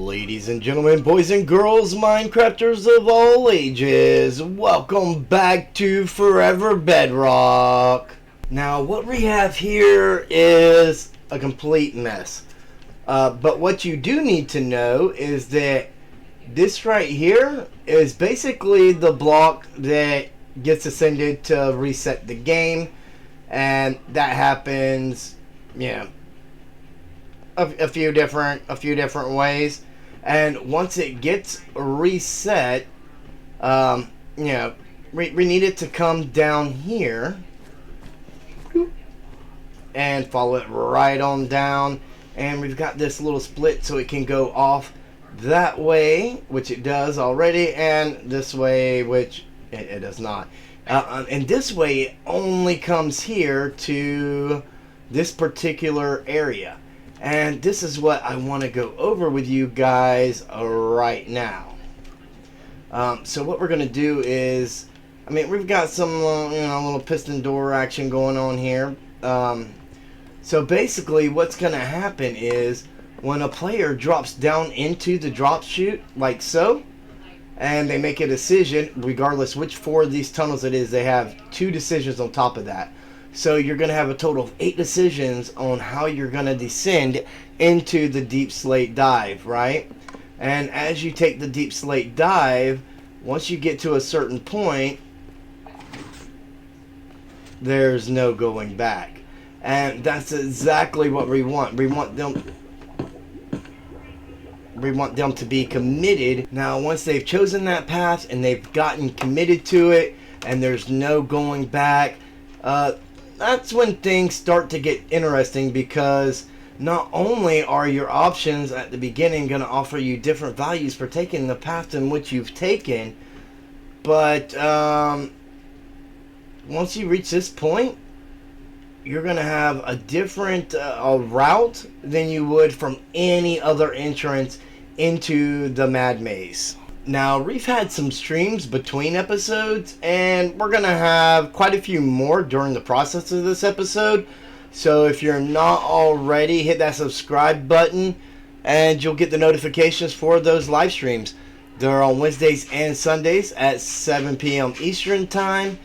Ladies and gentlemen, boys and girls, Minecrafters of all ages, welcome back to Forever Bedrock. Now, what we have here is a complete mess. But what you do need to know is that this right here is basically the block that gets ascended to reset the game. And that happens, a few different ways, and once it gets reset, we need it to come down here and follow it right on down, and we've got this little split so it can go off that way, which it does already, and this way, which it does not. And this way it only comes here to this particular area. And this is what I want to go over with you guys right now. So what we're going to do is, we've got some little piston door action going on here. So basically what's going to happen is when a player drops down into the drop chute like so, and they make a decision, regardless which four of these tunnels it is, they have 2 decisions on top of that. So you're going to have a total of 8 decisions on how you're going to descend into the Deepslate dive, right? And as you take the Deepslate dive, once you get to a certain point, there's no going back. And that's exactly what we want. We want them to be committed. Now, once they've chosen that path and they've gotten committed to it and there's no going back, that's when things start to get interesting, because not only are your options at the beginning going to offer you different values for taking the path in which you've taken, but once you reach this point, you're going to have a different route than you would from any other entrance into the Mad Maze. Now, we've had some streams between episodes, and we're going to have quite a few more during the process of this episode. So if you're not already, hit that subscribe button, and you'll get the notifications for those live streams. They're on Wednesdays and Sundays at 7 p.m. Eastern Time.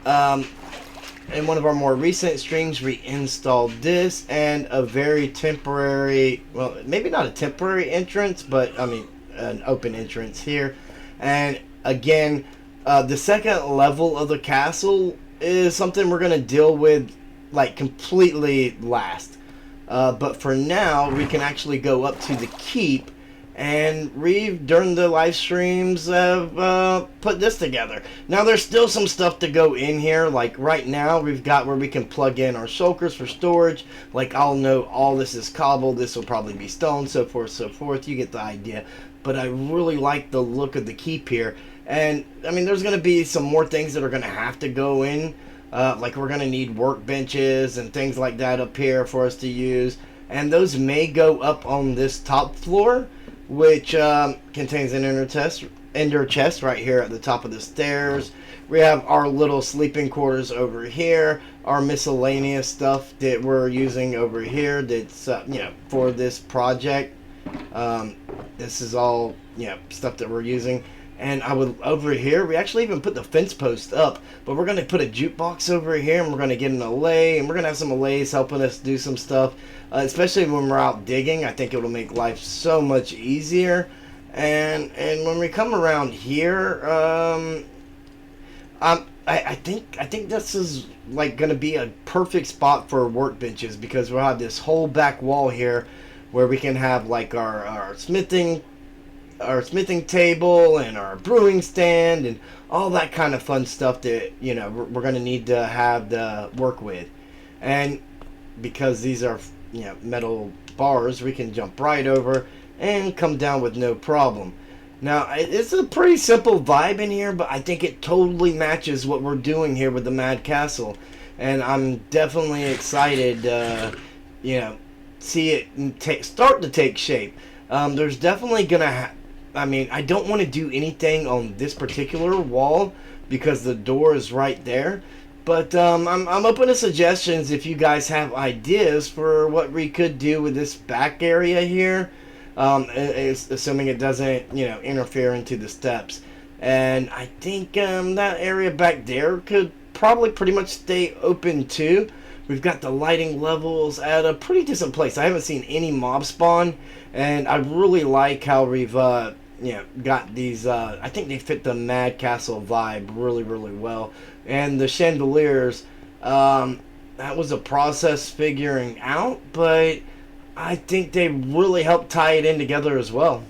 In one of our more recent streams, we installed this and a very temporary, well, maybe not a temporary entrance, but an open entrance here. And again, the second level of the castle is something we're going to deal with like completely last. But for now, we can actually go up to the keep, and we've, during the live streams, have put this together. Now, there's still some stuff to go in here. Like right now, we've got where we can plug in our shulkers for storage. Like, I'll know all this is cobble, this will probably be stone, so forth, so forth. You get the idea. But I really like the look of the keep here. And, there's going to be some more things that are going to have to go in. Like, we're going to need workbenches and things like that up here for us to use. And those may go up on this top floor, which contains an ender chest right here at the top of the stairs. We have our little sleeping quarters over here, our miscellaneous stuff that we're using over here that's for this project. This is all stuff that we're using. And over here, we actually even put the fence post up, but we're going to put a jukebox over here, and we're going to get an allay, and we're going to have some allays helping us do some stuff, especially when we're out digging. I think it'll make life so much easier. And when we come around here, I think this is like going to be a perfect spot for workbenches, because we'll have this whole back wall here where we can have like our smithing table and our brewing stand and all that kind of fun stuff that we're going to need to have to work with. And because these are metal bars, we can jump right over and come down with no problem. Now, it's a pretty simple vibe in here, but I think it totally matches what we're doing here with the Mad Castle, and I'm definitely excited see it start to take shape. There's definitely gonna I don't want to do anything on this particular wall because the door is right there, but I'm open to suggestions if you guys have ideas for what we could do with this back area here. assuming it doesn't, you know, interfere into the steps. And I think that area back there could probably pretty much stay open too. We've got the lighting levels at a pretty decent place. I haven't seen any mob spawn, and I really like how we've you know, got these. I think they fit the Mad Castle vibe really, really well. And the chandeliers, that was a process figuring out, but I think they really helped tie it in together as well.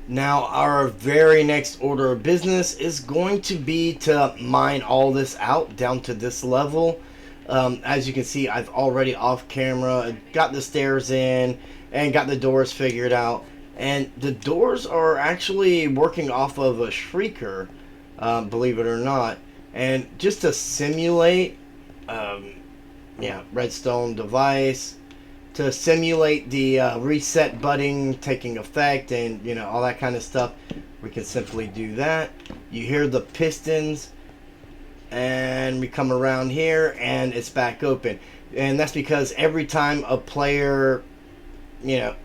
Now, our very next order of business is going to be to mine all this out down to this level. As you can see, I've already off camera got the stairs in and got the doors figured out. And the doors are actually working off of a shrieker, believe it or not. And just to simulate, yeah, redstone device, to simulate the reset button taking effect and, you know, all that kind of stuff, we can simply do that. You hear the pistons, and we come around here and it's back open. And that's because every time a player, you know,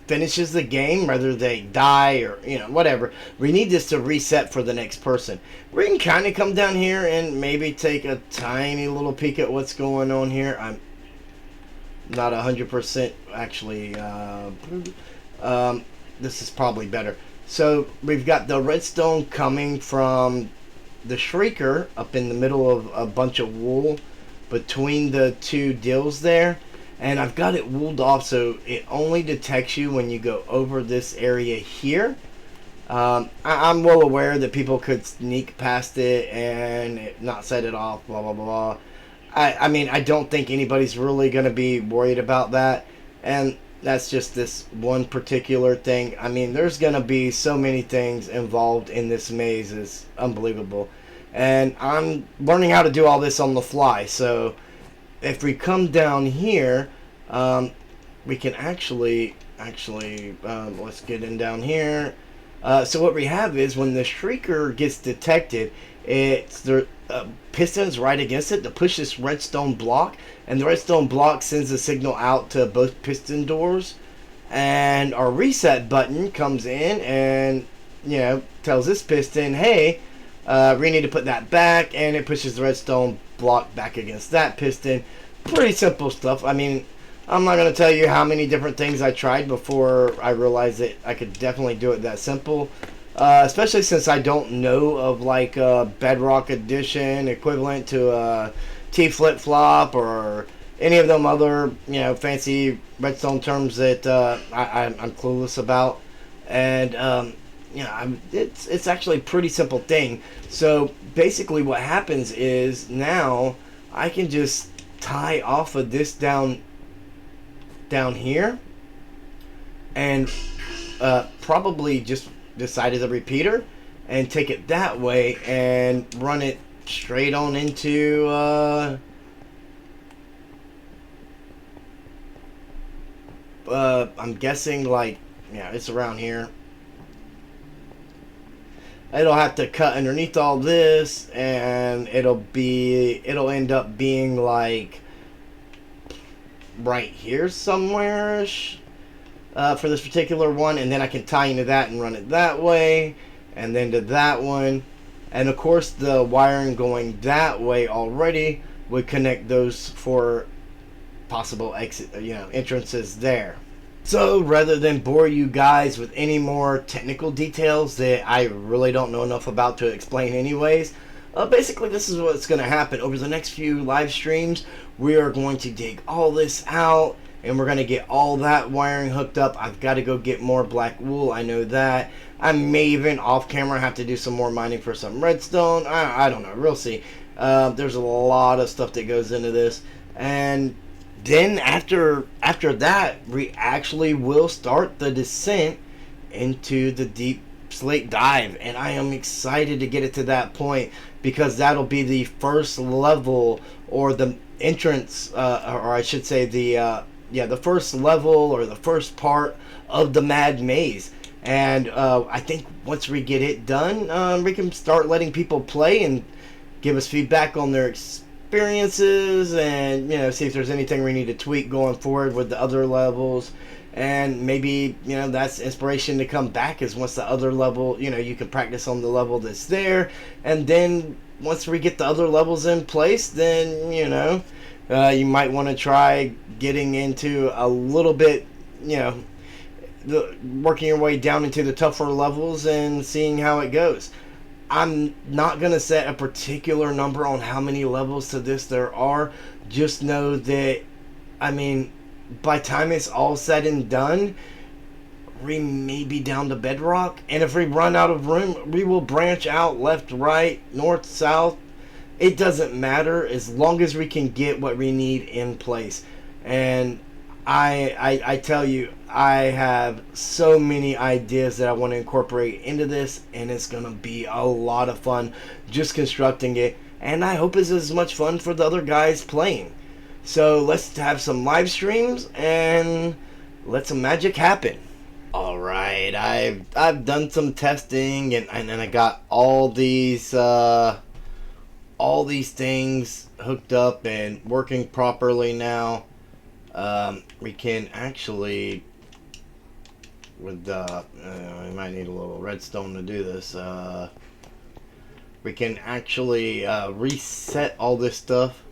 finishes the game, whether they die or, you know, whatever, we need this to reset for the next person. We can kind of come down here and maybe take a tiny little peek at what's going on here. I'm not 100% actually. This is probably better. So we've got the redstone coming from the shrieker up in the middle of a bunch of wool between the two deals there, and I've got it wooled off so it only detects you when you go over this area here. I'm well aware that people could sneak past it and not set it off, blah blah blah. I mean, I don't think anybody's really going to be worried about that, and that's just this one particular thing. I mean, there's going to be so many things involved in this maze. It's unbelievable, and I'm learning how to do all this on the fly. So if we come down here, we can actually let's get in down here. So what we have is when the shrieker gets detected, it's the pistons right against it to push this redstone block, and the redstone block sends a signal out to both piston doors, and our reset button comes in and, you know, tells this piston, hey, we need to put that back, and it pushes the redstone block back against that piston. Pretty simple stuff. I mean, I'm not going to tell you how many different things I tried before I realized that I could definitely do it that simple. Especially since I don't know of like a Bedrock Edition equivalent to a T flip-flop or any of them other, you know, fancy redstone terms that I'm clueless about. And you know, it's actually a pretty simple thing. So basically what happens is now I can just tie off of this down here, and probably just this side of the repeater, and take it that way and run it straight on into I'm guessing, like, yeah, it's around here. It'll have to cut underneath all this, and it'll end up being like right here somewhere for this particular one, and then I can tie into that and run it that way, and then to that one, and of course the wiring going that way already would connect those for possible exit, you know, entrances there. So rather than bore you guys with any more technical details that I really don't know enough about to explain anyways, basically this is what's going to happen. Over the next few live streams, we are going to dig all this out, and we're going to get all that wiring hooked up. I've got to go get more black wool, I know that. I may even off camera have to do some more mining for some redstone. I don't know, we'll see. There's a lot of stuff that goes into this, and then after that, we actually will start the descent into the Deepslate dive, and I am excited to get it to that point, because that'll be the first level, or the entrance, or I should say the first level, or the first part of the Mad Maze. And I think once we get it done, we can start letting people play and give us feedback on their experiences, and, you know, see if there's anything we need to tweak going forward with the other levels. and maybe, you know, that's inspiration to come back, is once the other level, you know, you can practice on the level that's there, and then once we get the other levels in place, then, you know, you might want to try getting into a little bit, you know, working your way down into the tougher levels and seeing how it goes. I'm not going to set a particular number on how many levels to this there are. Just know that, I mean, by time it's all said and done, we may be down to Bedrock. And if we run out of room, we will branch out left, right, north, south. It doesn't matter as long as we can get what we need in place. And I tell you, I have so many ideas that I want to incorporate into this, and it's going to be a lot of fun just constructing it. And I hope it's as much fun for the other guys playing. So let's have some live streams and let some magic happen. Alright, I've done some testing, and I got all these things hooked up and working properly now. We can actually, with we might need a little redstone to do this. We can actually reset all this stuff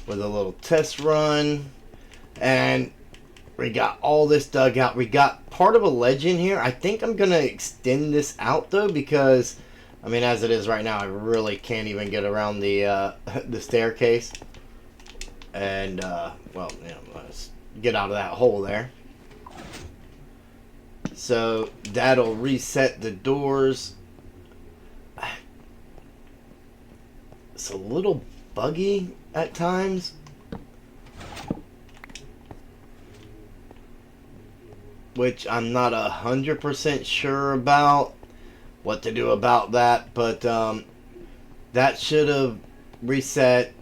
with a little test run, and we got all this dug out. We got part of a ledge in here. I think I'm gonna extend this out though, because I mean, as it is right now, I really can't even get around the the staircase. And well, you know, let's get out of that hole there. So that'll reset the doors. It's a little buggy at times, which I'm not 100% sure about what to do about that, but that should have reset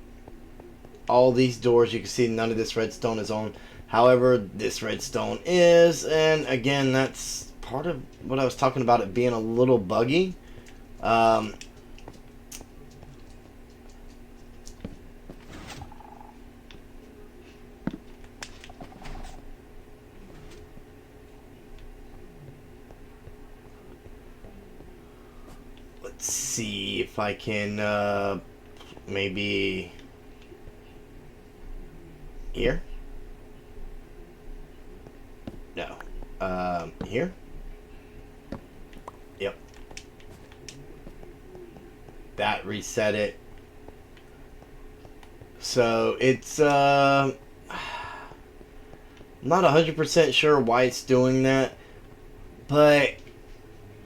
all these doors. You can see none of this redstone is on. However, this redstone is, and again, that's part of what I was talking about, it being a little buggy. Let's see if I can maybe here. No. Here? Yep. That reset it. So it's not 100% sure why it's doing that, but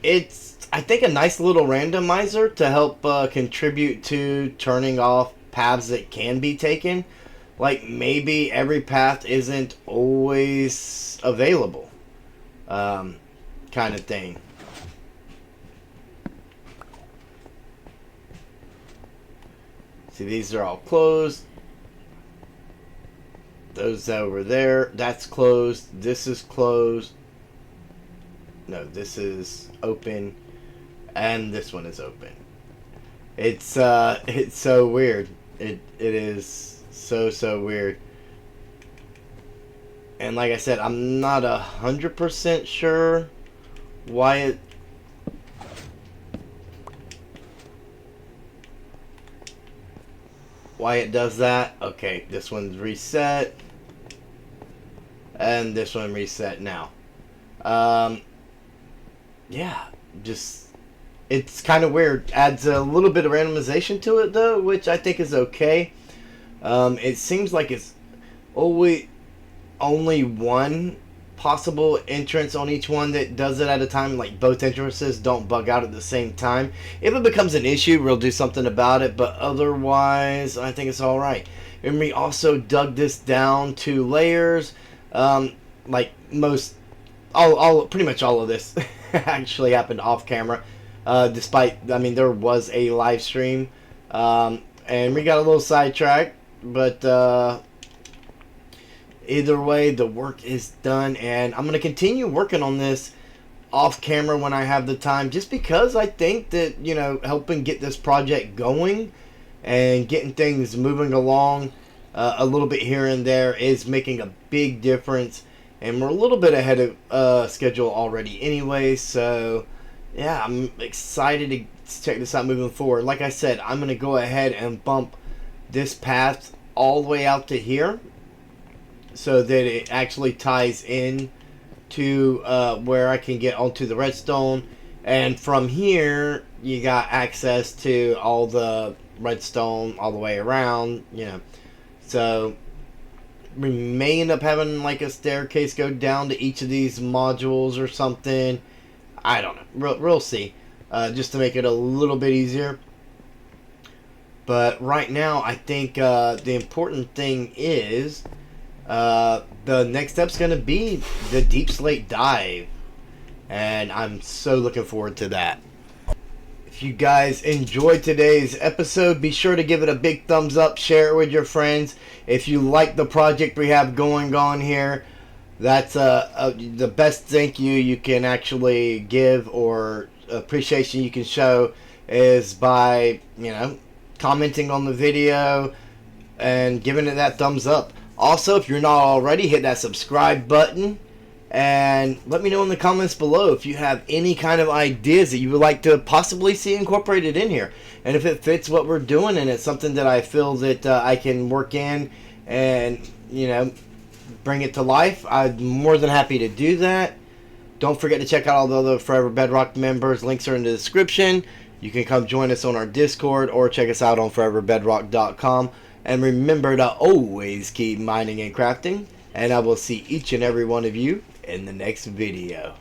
it's, I think, a nice little randomizer to help contribute to turning off paths that can be taken. Like, maybe every path isn't always available, kind of thing. See, these are all closed. Those over there, that's closed. This is closed. No, this is open. And this one is open. It's so weird. It is so weird. And like I said, I'm not 100% sure why it does that. Okay, this one's reset, and this one reset now. Yeah, just, it's kind of weird. Adds a little bit of randomization to it though, which I think is okay. It seems like it's always only one possible entrance on each one that does it at a time. Like, both entrances don't bug out at the same time. If it becomes an issue, we'll do something about it, but otherwise I think it's alright. And we also dug this down to layers. Like pretty much all of this actually happened off camera, despite, I mean, there was a live stream, and we got a little sidetracked, but either way, the work is done, and I'm going to continue working on this off camera when I have the time, just because I think that, you know, helping get this project going and getting things moving along a little bit here and there is making a big difference. and we're a little bit ahead of schedule already anyway. So yeah, I'm excited to check this out moving forward. Like I said, I'm going to go ahead and bump this path all the way out to here so that it actually ties in to where I can get onto the redstone. And from here, you got access to all the redstone all the way around, you know. So we may end up having like a staircase go down to each of these modules or something. I don't know. We'll see. Just to make it a little bit easier. But right now, I think the important thing is the next step's going to be the Deepslate dive. And I'm so looking forward to that. If you guys enjoyed today's episode, be sure to give it a big thumbs up. Share it with your friends. If you like the project we have going on here, that's the best thank you can actually give, or appreciation you can show, is by, you know, commenting on the video and giving it that thumbs up. Also, if you're not already, hit that subscribe button and let me know in the comments below if you have any kind of ideas that you would like to possibly see incorporated in here, and if it fits what we're doing and it's something that I feel that I can work in and, you know, bring it to life, I'm more than happy to do that. Don't forget to check out all the other Forever Bedrock members. Links are in the description. You can come join us on our Discord or check us out on foreverbedrock.com. And remember to always keep mining and crafting. And I will see each and every one of you in the next video.